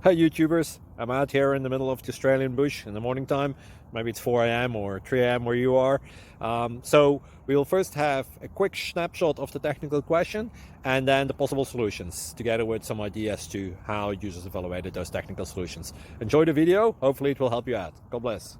Hi YouTubers, I'm out here in the middle of the Australian bush in the morning time. Maybe it's 4 a.m. or 3 a.m. where you are. So we'll first have a quick snapshot of the technical question and then the possible solutions, together with some ideas to how users evaluated those technical solutions. Enjoy the video, hopefully it will help you out. God bless.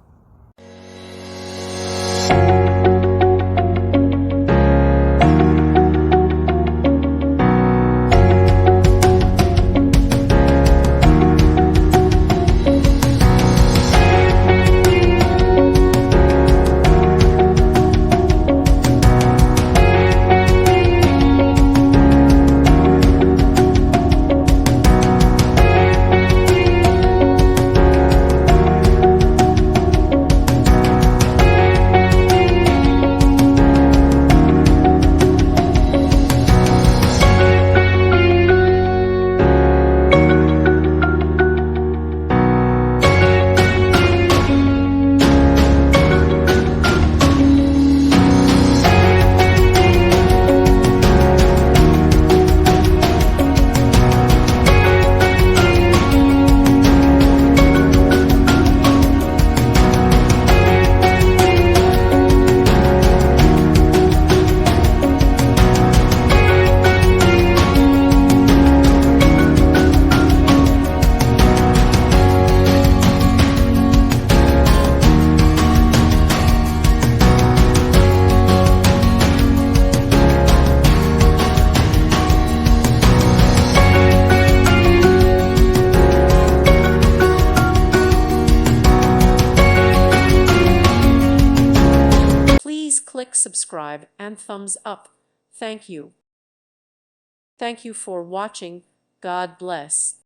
Please click subscribe and thumbs up. Thank you. Thank you for watching. God bless.